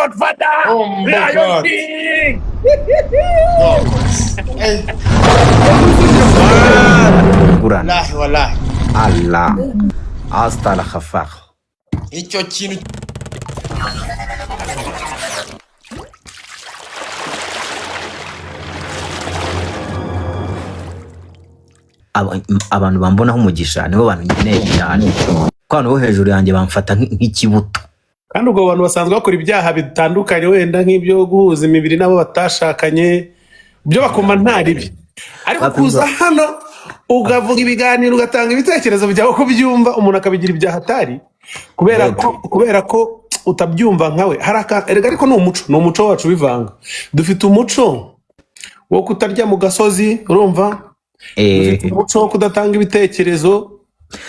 Godfather. Lion King. Wallahi wallahi. Allah. Hasta la khafakh. Icyo kintu abantu bambonaho umugisha nibo bantu nkeneye cyane ko abantu bo hejuru yanjye bamfata nk'ikibuto. Kandi ubwo abantu basanzwe bakora ibyaha bitandukanye wenda nk'ibyo guhuza imibiri nabo batashakanye byo bakoma ntaribi, ariko kuza hano ugavuga ibiganiro ugatanga ibitekerezo byawe ko byumva umuntu akabigira ibyaha atari kubera ko utabyumva nkawe erega ariko ni umuco wacu bivanga. Dufite umuco wo kutarya mu gasozi urumva, dufite umuco wo kudatanga ibitekerezo,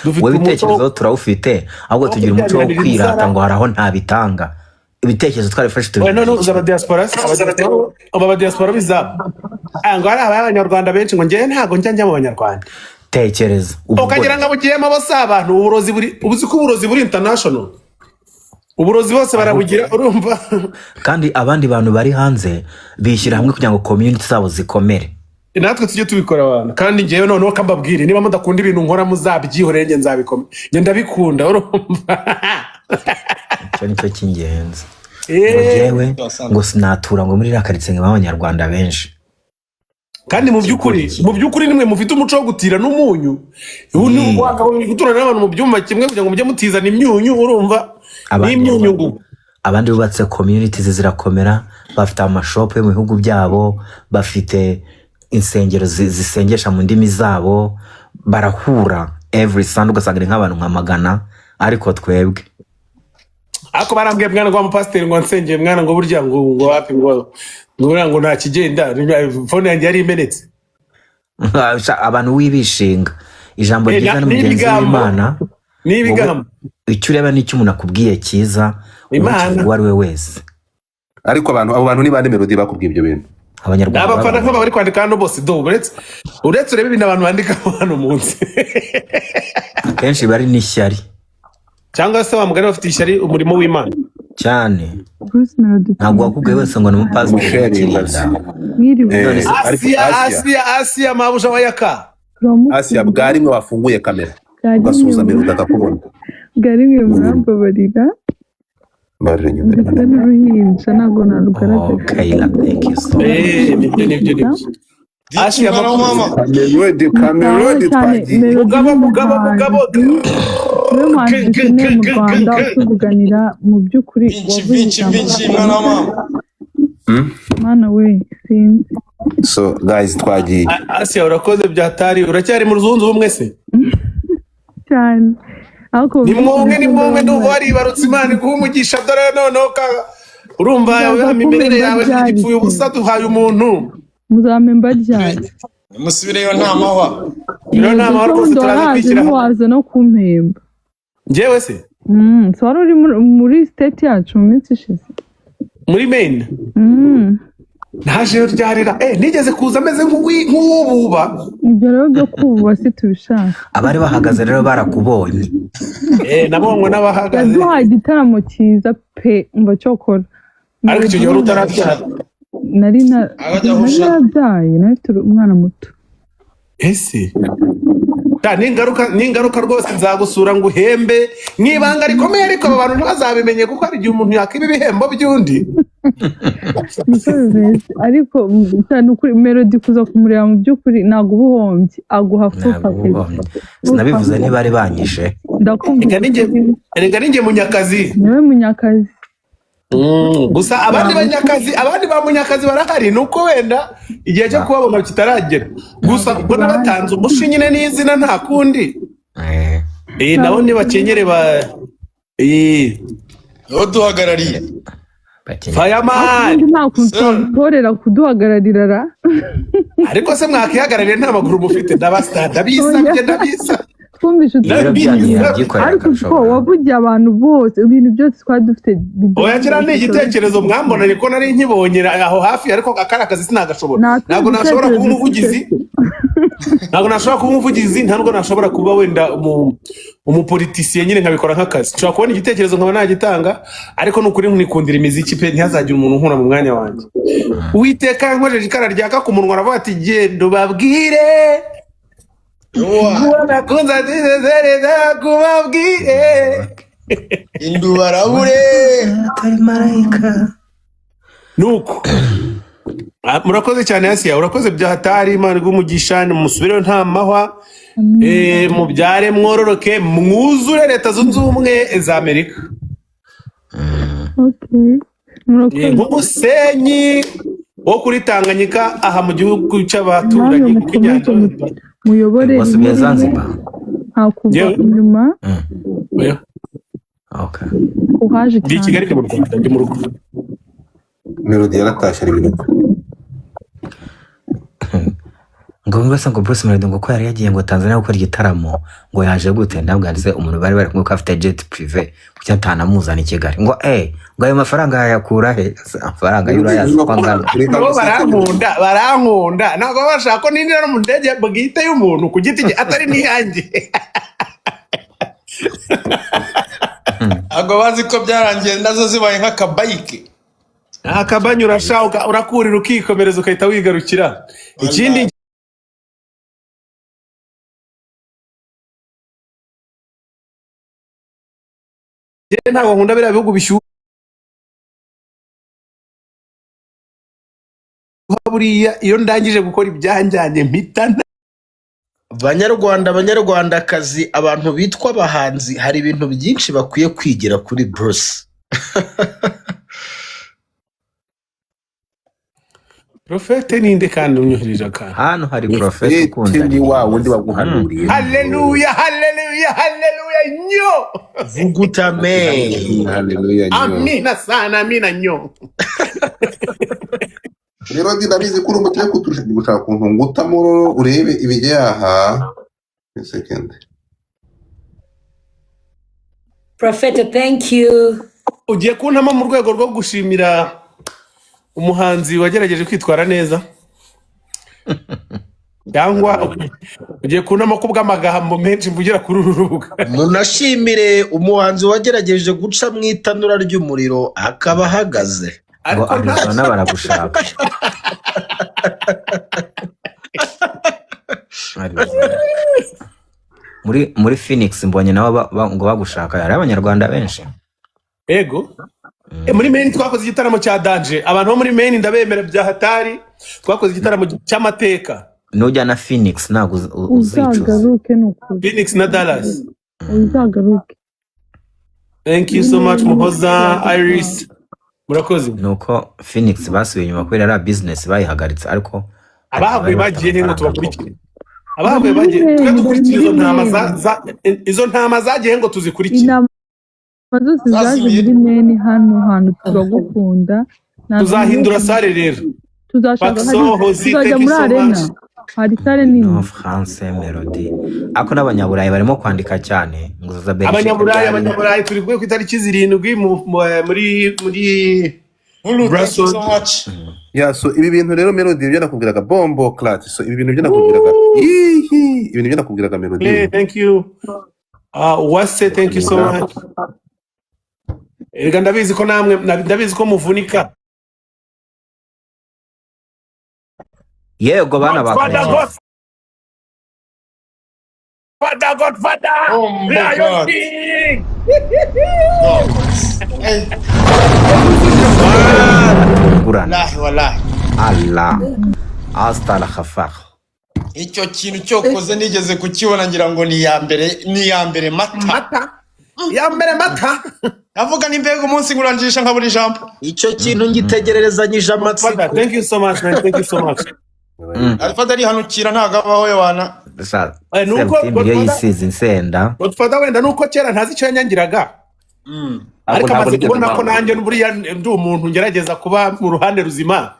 dufite ibitekerezo turawufite, ahubwo tugira umuco wo kwirata ngo haraho ntabitanga ibitekerezo twarifashe tubigira. Aba diaspora bizaba ngo ari abanyarwanda benshi ngo njye ntago njya mu banyarwanda. Tekereza ukagira ngo bugiyemo bose abantu uburozi ubuzi ko uburozi buri international, uburozi bose barabugira urumva. Kandi abandi bantu bari hanze bishyira hamwe kugira ngo community zabo zikomere, natwe tujye tubikora abantu. Kandi ngewe noneho kambabwire niba mudakunda ibintu nkora muzabyihorere nge nzabikome, nge ndabikunda urumva. Icyo nicyo cy'ingenzi. Ngewe ngo sinatura ngo muri rakaritse nk'abanyarwanda benshi. Kandi mu by'ukuri nimwe mufite umuco wo gutira n'umunyu. Ubu wakabona guturana n'abantu mu byumba kimwe kugira ngo mujye mutizana imyunyu urumva. N'imyunyu ngo abandi bubatse community zirakomera, bafite amashop yo mu bihugu byabo, bafite insengero zisengesha mu ndimi zabo, barahura every Sunday ugasanga nk'abantu nka magana. Ariko twebwe ako barambwiye mwana ngo pastor ngo nsengeye mwana ngo burya ngo wapi ngo nta kigenda phone yanjye yari imenetse. Abantu wibishinga ijambo ryiza n'umugenzi w'Imana n'ibigamba icyo ureba n'icyo umuntu akubwiye cyiza uwo ari we wese. Ariko abo bantu ni bande Melody bakubwiye ibyo bintu? Abanyarwanda abafana ko bari kwandika hano bose do uretse urebe ibintu abantu bandika hano munsi kenshi bari n'ishyari cyangwa se bamugana bafite ishyari umurimo w'Imana cyane. Ntabwo wakubwiye wese ngo ni umupasiteri. Asia mabuja wayaka Asia bwarimwe wafunguye kamera ugasuza Melody akakubona. Bwarimwe murambabarira n'uruhinja ntabwo narugaragaza. Kayla, thank you so much. Asia mama mugabo niwe muhanzi mu Rwanda utuvuganira mu by'ukuri Vinci mwana wa mama. Mana we sinzi. So guys twagiye. Asia urakoze byatari uracyari mu ruzunzu ubumwe se cyane. Ni mwumwe ndumva waribarutse Imana iguha umugisha dore noneho urumva imimerere yawe n'igipfuye ubusa duhaye umuntu. Muzamemba ryari Musubireyo nta mahwa. Rero nta mahwa rwose turazikira waza no kumpemba. Njyewe se so wari uri muri state yacu mu minsi ishize muri Maine. Ntaje ryarira nigeze kuza ameze nk'ububa. Ibyo rero byo kububa si tubishaka. Abari bahagaze rero barakubonye. Nabonwe n'abahagaze. Yaduhaye igitaramo cyiza pe umva cyokora. Ariko icyo gihe utarabyara nari nabyaye nafite umwana muto. Ese n'ingaruka rwose nzagusura ngo uhembe n'ibanga rikomeye, ariko aba bantu ntibazabimenye kuko hari igihe umuntu yakiba ibihembo by'undi. Ariko cyane ukuri Melody kuza kumureba mu by'ukuri ntabwo ubuhombye aguha fuka. Sinabivuze ntibari banyishe. Erega ninjye Munyakazi. Niwe Munyakazi. Gusa abandi ba Munyakazi barahari, nuko wenda igihe cyo kubabona kitaragera. Gusa ubwo nabatanze umushi nyine n'izina nta kundi. Nabo nibakenyere duhagarariye Fireman nta kuntorera kuduhagararira ra. Ariko se mwakihagarariye nta maguru mufite ndabisabye ndabisa. Ariko ko wavugiye abantu bose ibintu byose twari dufite. Oya ni igitekerezo mwambonanye ko nari nkibonye aho hafi, ariko akara kazi sinagashobora. Ntabwo nashobora kuba umuvugizi. ntabwo nashobora kuba umuvugizi nta nubwo nashobora kuba wenda umupolitisiye nyine nkabikora nk'akazi nshobora kubona igitekerezo nkaba nagitanga ariko nukuri nkikundira imiziki pe ntihazagire umuntu unkura mu mwanya wanjye Uwiteka yankojeje ikara ryaka ku munwa aravuga ati genda ubabwire nakunze atizezereza kubabwire indubarabure atari marayika nuko murakoze cyane Asiya urakoze bya hatari Imana igumugisha musubireyo nta mahwa mubyare mwororoke mwuzure leta zunze ubumwe za Amerika nk'umusenyi wo kuri Tanganyika aha mu gihugu cy'abaturanyi muyobore wasubiye Zanzibar hakuva inyuma okay uhaje ndi i Kigali mu Rwanda ndi mu rugo Melody yaratashye ari ibintu ngo mbese ngo Bruce Melody ngo ko yari yagiye ngo Tanzania gukora igitaramo ngo yaje gute ndabwandize umuntu bari kumwe ko afite jet privé kucyo atanamuzana i Kigali ngo ngo ayo mafaranga yakura he amafaranga y'urayazi kwangana barankunda ntabwo bashaka ko ninjira no mu ndege bwite y'umuntu ku giti atari niyanjye ago bazi ko byarangiye nazo zibaye nk'akabayike akabanyu urashaka urakurira ukikomereza ukahita wigarukira ikindi ntabwo nkunda biriya bihugu bishyuha buriya iyo ndangije gukora ibyanjyanye mpita banyarwandakazi abantu bitwa abahanzi hari ibintu byinshi bakwiye kwigira kuri Bruce. Profete ninde kandi unyohereje akantu hano hari profete ukunda ni wa wundi waguhanuriye haleluya haleluya haleluya nyo vuguta me haleluya amina sana amina nyo rero ndabizi ko urumutse kuturusha gushaka kuntu ngutamo urebe ibijyaha second Prophet, thank you. ugiye kuntama mu rwego rwo gushimira umuhanzi wagerageje kwitwara neza cyangwa ugiye kuntama ko bw'amagambo menshi mvugira kuri uru rubuga munashimire umuhanzi wagerageje guca mu itanura ry'umuriro akaba ahagaze ngo abizana baragushaka muri Phoenix mbonye nabo ngo bagushaka yari abanyarwanda benshi ego muri Maine twakoze igitaramo cya Danger abantu bo muri Maine ndabemera bya hatari twakoze igitaramo cy'amateka nujya na Phoenix ntago uzagaruke n'ukuri Phoenix na Dallas uzagaruke thank you so much Muhoza Iris murakoze nuko Phoenix basubiye inyuma kubera ari business bayihagaritse ariko abahaguye bagiye he ngo tubakurikire abahaguye bagiye tugakurikira izo ntama zagiye ngo tuzikurikire inama zose zaje muri Maine hano hantu turagukunda tuzahindura sare rero tuzashaka tuzajya muri arena hari sare nini no France Melody ako n'abanyaburayi barimo kwandika cyane ngo za Belgique abanyaburayi turi ku itariki 7 muri Brussels so ibi bintu rero Melody byo nakubwiraga bombo clat so ibi bintu byo nakubwiraga ibintu byo nakubwiraga Melody thank you wase thank you so much erega ndabizi ko namwe ndabizi ko muvunika yego bana bakora Godfather Oh my God. gurana wallahi Allah hasta la khafaq icyo kintu cyokoze nigeze kukibona ngira ngo ni ya mbere mata avuga ni mbega umunsi ngurangisha nkabura ijambo icyo kintu ngitegererezanyije amatsiko. thank you so much man thank you so much Godfather arihanukira ntagabaho yabana nuko iyo yisize insenda Godfather wenda nuko kera ntazi icyo yanyangiraga ariko amaze kubona ko nanjye buriya ndi umuntu ngerageza kuba mu ruhande ruzima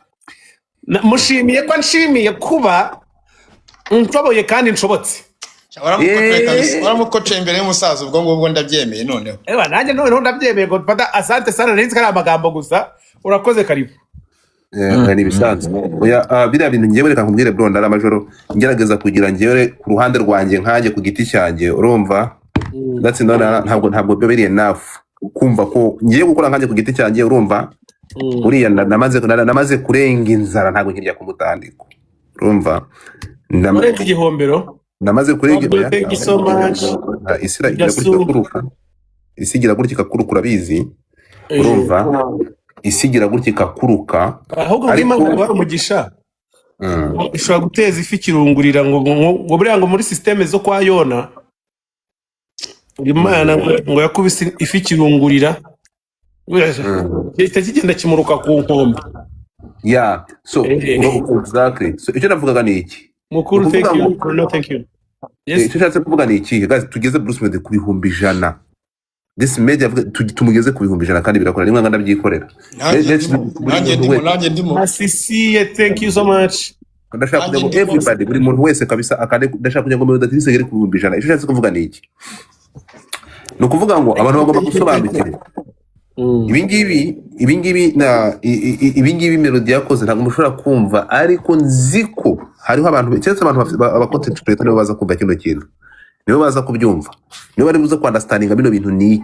mushimiye ko nshimiye kuba nshoboye kandi nshobotse waramukoce imbere y'umusaza ubwo ngubwo ndabyemeye noneho nanjye noneho ndabyemeye Godfather asante sana nari nzi ko ari amagambo gusa urakoze karibu ni ibisanzwe oya biriya bintu ngewe reka nkubwire bro ndara amajoro ngerageza kugira ngewe ku ruhande rwanjye nkanjye ku giti cyanjye urumva that's ntabwo biba biri enough kumva ko ngiye gukora nkanjye ku giti cyanjye urumva uriya namaze kurenga inzara ntabwo nkirya ku mutandiko urumva Kurenga igihombero. namaze kurenga Thank you so much. isigira gutya ikakuruka urabizi urumva isigira gutya ikakuruka Ahubwo urimo kuba umugisha. Ishobora guteza ifi kirungurira ngo buriya ngo muri systeme zo kwa Yona Imana ngo yakubise ifi kirungurira kigenda kimuruka ku nkombe. Yeah, so exactly. So icyo navugaga ni iki? Mukuru, thank you. No, thank you. Yes. Icyo cyatse kuvuga ni iki? Guys, tugeze Bruce Melody ku bihumbi 100. This media tumugeze ku bihumbi 100 kandi birakora rimwe nganda byikorera. Nanjye ndimo. Asisi, thank you so much. Ndashaka kugira ngo everybody buri muntu wese kabisa akande ndashaka kugira ngo Melody atisegere ku bihumbi 100. Icyo cyatse kuvuga ni iki? No kuvuga ngo abantu bagomba gusobanukirwa. Ibingibi Melody yakoze ntabwo mushobora kumva ariko nziko hariho abantu cyetse abantu abacontent creator nibo baza kumva kino kintu nibo baza kubyumva nibo bari buza kwandastandinga bino bintu niki